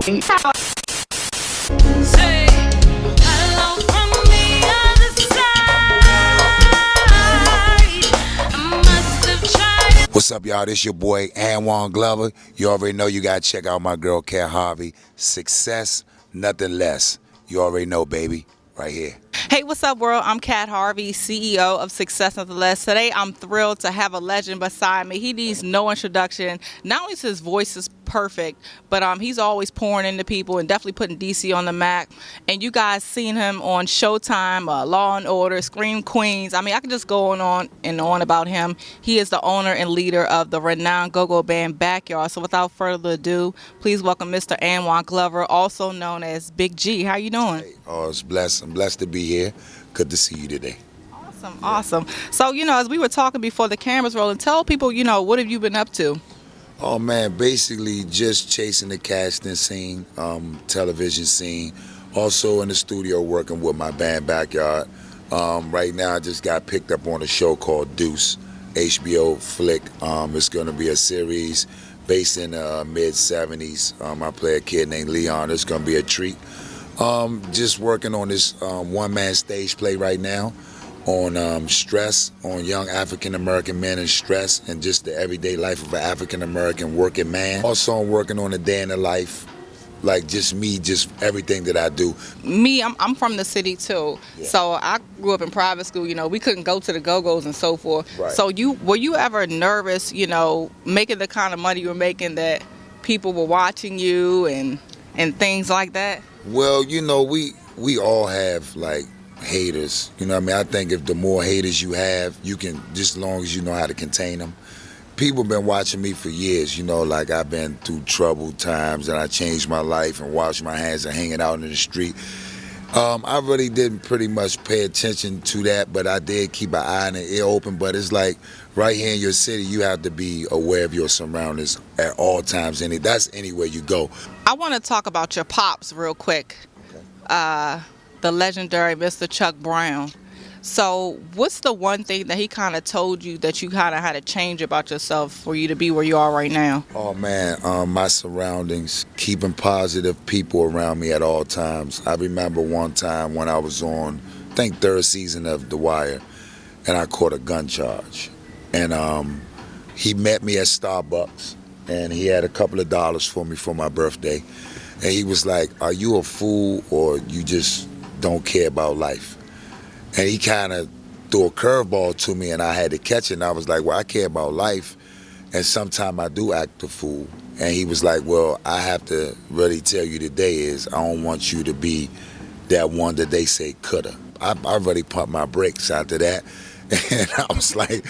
Say hello from the other side. I must have tried. What's up, y'all? This your boy Anwan Glover. You already know you gotta check out my girl KatHarvey. Success, nothing less. You already know, baby. Right here. Hey, what's up, world? I'm Kat Harvey, CEO of Success Nonetheless. Today, I'm thrilled to have a legend beside me. He needs no introduction. Not only is his voice is perfect, but he's always pouring into people and definitely putting DC on the map. And you guys seen him on Showtime, Law and Order, Scream Queens. I mean, I can just go on and on about him. He is the owner and leader of the renowned go-go band Backyard. So without further ado, please welcome Mr. Anwan Glover, also known as Big G. How you doing? Hey, it's blessed. I'm blessed to be here. Good to see you today. Awesome. So, as we were talking before the cameras rolling, tell people, what have you been up to? Oh man, basically just chasing the casting scene, television scene. Also in the studio working with my band Backyard. Right now I just got picked up on a show called Deuce, HBO flick. It's going to be a series based in the mid-70s. I play a kid named Leon. It's going to be a treat. Just working on this one-man stage play right now on stress, on young African-American men and stress, and just the everyday life of an African-American working man. Also, I'm working on a day in the life, like just me, just everything that I do. Me, I'm from the city too. Yeah. So I grew up in private school. We couldn't go to the go-go's and so forth. Right. So were you ever nervous, making the kind of money you were making, that people were watching you and things like that? Well, we all have like haters. You know what I mean? I think if the more haters you have, you can, just as long as you know how to contain them. People been watching me for years, like I've been through troubled times and I changed my life and washed my hands and hanging out in the street. I really didn't pretty much pay attention to that, but I did keep an eye and an ear open. But it's like right here in your city, you have to be aware of your surroundings at all times. And that's anywhere you go. I want to talk about your pops real quick. Okay. The legendary Mr. Chuck Brown. So what's the one thing that he kind of told you that you kind of had to change about yourself for you to be where you are right now? Oh man, my surroundings, keeping positive people around me at all times. I remember one time when I was on, I think, third season of The Wire, and I caught a gun charge. And he met me at Starbucks, and he had a couple of dollars for me for my birthday. And he was like, "Are you a fool or you just don't care about life?" And he kind of threw a curveball to me, and I had to catch it. And I was like, "Well, I care about life, and sometimes I do act a fool." And he was like, "Well, I have to really tell you today is I don't want you to be that one that they say coulda." I really pumped my brakes after that. And I was like,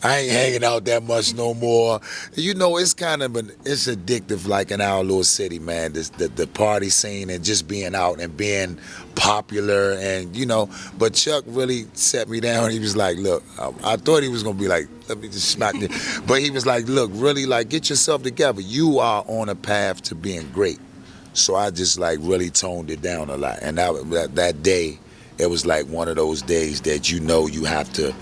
I ain't hanging out that much no more. It's kind of it's addictive, like in our little city, man. The party scene and just being out and being popular, and But Chuck really set me down. He was like, "Look, I thought he was gonna be like, let me just smack you," but he was like, "Look, really, like, get yourself together. You are on a path to being great." So I just like really toned it down a lot, and that day. It was like one of those days that you have to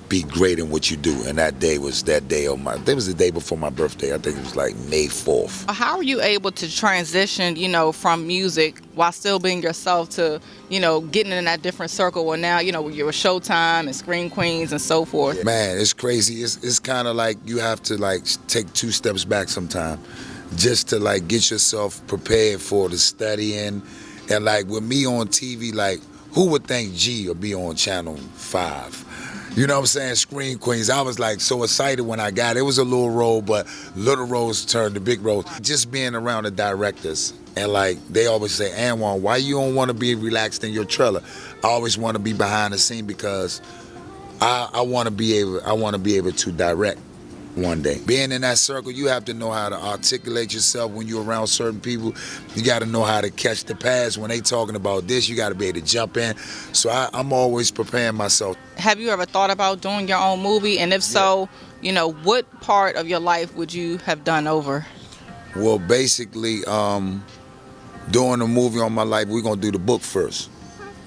be great in what you do. And that day was that day of it was the day before my birthday. I think it was like May 4th. How are you able to transition, from music while still being yourself to, getting in that different circle where now, you're with Showtime and Scream Queens and so forth? Man, it's crazy. It's kind of like you have to like take 2 steps back sometime just to like get yourself prepared for the studying. And like with me on TV, like, who would think G would be on Channel 5? You know what I'm saying? Scream Queens. I was like so excited when I got it. It was a little role, but little roles turned to big roles. Just being around the directors, and like they always say, "Anwan, why you don't want to be relaxed in your trailer?" I always want to be behind the scene because I want to be able to direct one day. Being in that circle, you have to know how to articulate yourself when you're around certain people. You got to know how to catch the pass. When they talking about this, you got to be able to jump in. So I'm always preparing myself. Have you ever thought about doing your own movie? And if so, what part of your life would you have done over? Well, basically, doing a movie on my life, we're going to do the book first.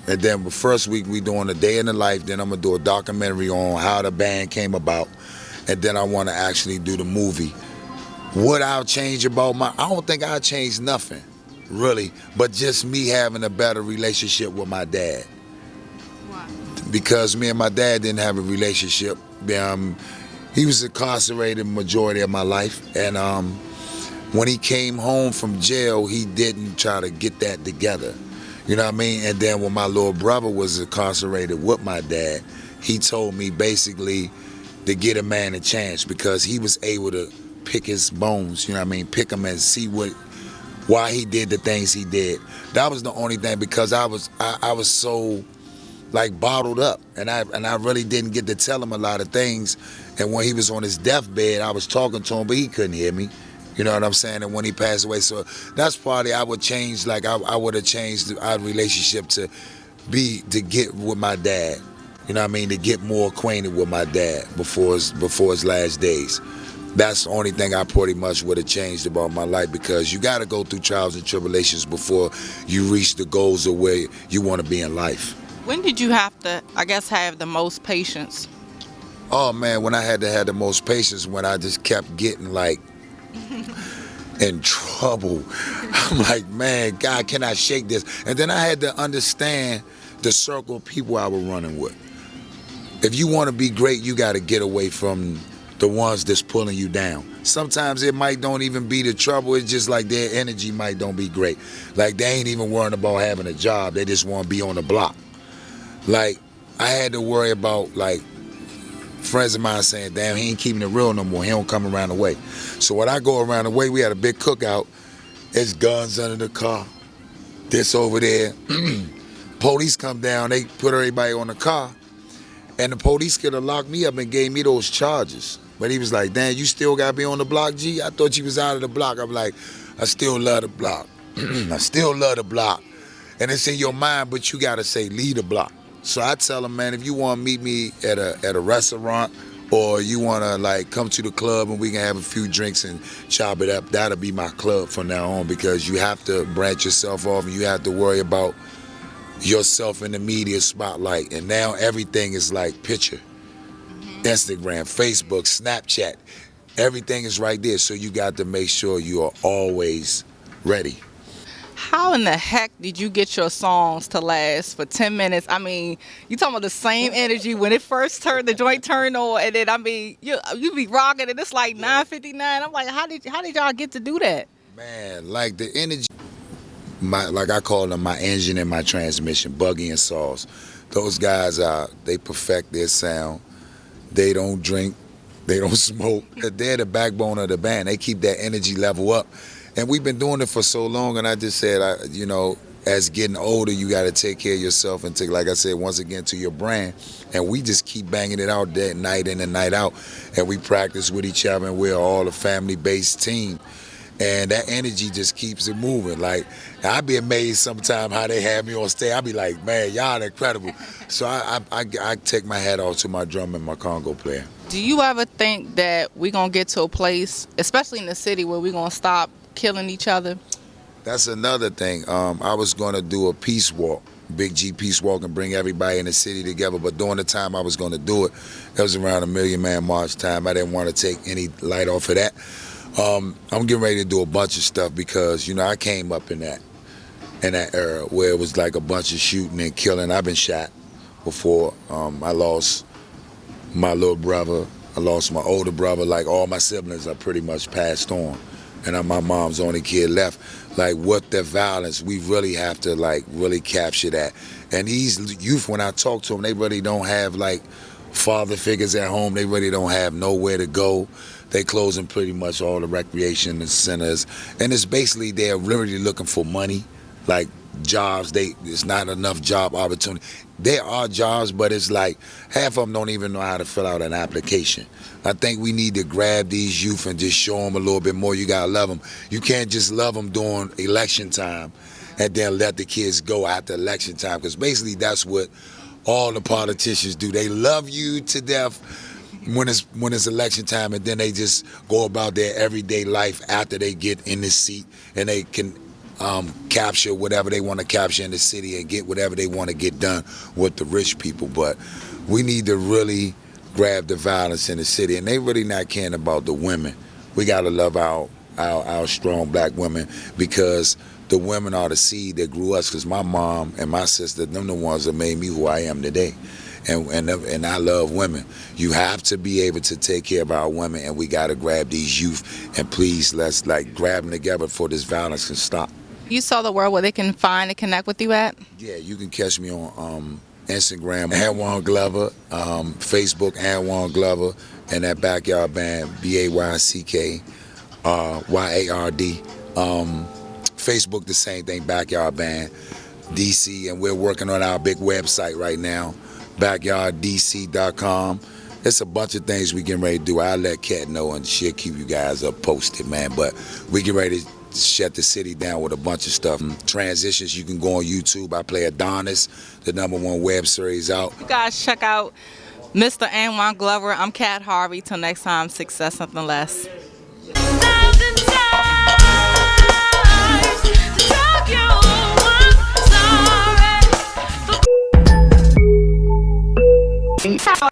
And then the first week we doing a day in the life. Then I'm going to do a documentary on how the band came about. And then I want to actually do the movie. What I'll change about I don't think I'll change nothing. really, but just me having a better relationship with my dad. Why? Because me and my dad didn't have a relationship. He was incarcerated majority of my life, and when he came home from jail, he didn't try to get that together. You know what I mean? And then when my little brother was incarcerated with my dad, he told me basically to get a man a chance because he was able to pick his bones, you know what I mean? Pick them and see why he did the things he did. That was the only thing because I was so like bottled up, and I really didn't get to tell him a lot of things. And when he was on his deathbed, I was talking to him, but he couldn't hear me. You know what I'm saying? And when he passed away, so that's probably I would change. Like I would have changed our relationship to get with my dad. You know what I mean? To get more acquainted with my dad before his last days. That's the only thing I pretty much would have changed about my life because you got to go through trials and tribulations before you reach the goals of where you want to be in life. When did you have to, I guess, have the most patience? Oh man, when I had to have the most patience, when I just kept getting like in trouble. I'm like, man, God, can I shake this? And then I had to understand the circle of people I was running with. If you want to be great, you got to get away from the ones that's pulling you down. Sometimes it might don't even be the trouble. It's just like their energy might don't be great. Like they ain't even worrying about having a job. They just want to be on the block. Like I had to worry about like friends of mine saying, damn, he ain't keeping it real no more. He don't come around the way. So when I go around the way, we had a big cookout. It's guns under the car. This over there. Police come down. They put everybody on the car. And the police could have locked me up and gave me those charges. But he was like, damn, you still got to be on the block, G? I thought you was out of the block. I'm like, I still love the block. I still love the block. And it's in your mind, but you got to say, leave the block. So I tell them, man, if you want to meet me at a restaurant or you want to like come to the club and we can have a few drinks and chop it up, that'll be my club from now on because you have to branch yourself off and you have to worry about yourself in the media spotlight. And now everything is like picture. Instagram, Facebook, Snapchat, everything is right there. So you got to make sure you are always ready. How in the heck did you get your songs to last for 10 minutes? I mean, you talking about the same energy when it first the joint turned on, and then I mean, you be rocking and it's like 9:59. I'm like, how did y'all get to do that? Man, like the energy, like I call them my engine and my transmission, Buggy and Sauce. Those guys they perfect their sound. They don't drink, they don't smoke. They're the backbone of the band. They keep that energy level up. And we've been doing it for so long, and I just said, as getting older, you got to take care of yourself and take, like I said, once again, to your brand. And we just keep banging it out that night in and night out. And we practice with each other, and we're all a family-based team. And that energy just keeps it moving. Like, I'd be amazed sometimes how they have me on stage. I'd be like, man, y'all incredible. So I take my hat off to my drum and my conga player. Do you ever think that we're going to get to a place, especially in the city, where we're going to stop killing each other? That's another thing. I was going to do a peace walk, Big G peace walk, and bring everybody in the city together. But during the time I was going to do it, it was around a Million Man March time. I didn't want to take any light off of that. I'm getting ready to do a bunch of stuff because, I came up in that era where it was like a bunch of shooting and killing. I've been shot before. I lost my little brother. I lost my older brother. Like all my siblings are pretty much passed on. And I'm my mom's only kid left. Like with the violence, we really have to like really capture that. And these youth, when I talk to them, they really don't have like father figures at home. They really don't have nowhere to go. They closing pretty much all the recreation centers. And it's basically they're really looking for money, like jobs. It's not enough job opportunity. There are jobs, but it's like half of them don't even know how to fill out an application. I think we need to grab these youth and just show them a little bit more. You got to love them. You can't just love them during election time and then let the kids go after election time, because basically that's what all the politicians do. They love you to death when it's election time, and then they just go about their everyday life after they get in the seat, and they can capture whatever they want to capture in the city and get whatever they want to get done with the rich people. But we need to really grab the violence in the city, and they really not caring about the women. We got to love our our strong black women, because the women are the seed that grew us. Because my mom and my sister, them the ones that made me who I am today. And I love women. You have to be able to take care of our women, and we got to grab these youth, and please, let's like grab them together before this violence can stop. You saw the world where they can find and connect with you at? Yeah, you can catch me on Instagram, Anwan Glover, Facebook, Anwan Glover, and that Backyard Band, BAYCK, YARD. Facebook, the same thing, Backyard Band, DC, and we're working on our big website right now, backyarddc.com. It's a bunch of things we getting ready to do. I'll let Kat know, and she'll keep you guys up posted, man. But we get ready to shut the city down with a bunch of stuff. Transitions, you can go on YouTube. I play Adonis, the #1 web series out. You guys check out Mr. Anwan Glover. I'm Kat Harvey. Till next time, success, nothing less. Thousand times to talk you I'm sorry.